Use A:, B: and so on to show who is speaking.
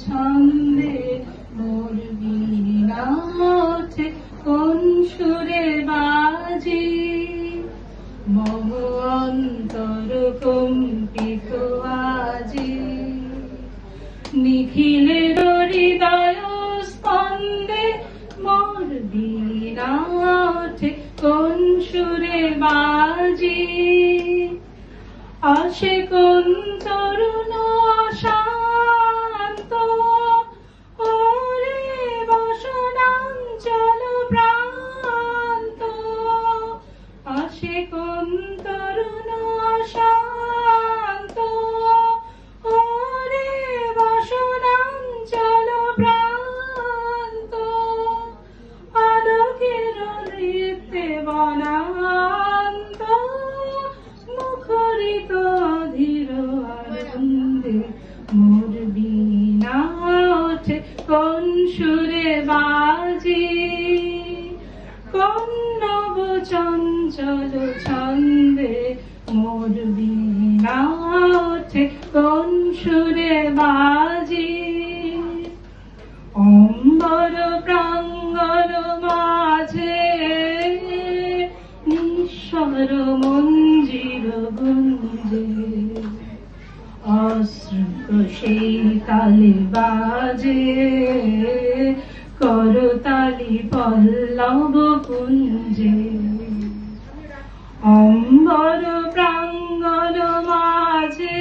A: ছন্দে মোর বীণা ওঠে কোন সুরে বাজে, মম অন্তর কম্পিত আজি। নিখিলের হৃদয় স্পন্দে মোর বীণা ওঠে কোন সুরে বাজে, আসে কোন তরুণ শান্ত ওরে বসনাঞ্চল প্রান্ত, আসে কোন তরুণ শান্ত ওরে বসনাঞ্চল প্রান্ত, আলোকের নৃত্যে বনান্ত মুখরিত ধীর আনন্দে মোর বীণা ওঠে কোন সুরে বাজে, কোন নব চঞ্চল ছন্দে মোর বীণা ওঠে কোন সুরে বাজে। অম্বর প্রাঙ্গণ মাঝে নিঃস্বর মঞ্জির গুঞ্জে, অশ্রুত সেই তালে বাজে করতালি পল্লব কুঞ্জে। অম্বর প্রাঙ্গণ মাঝে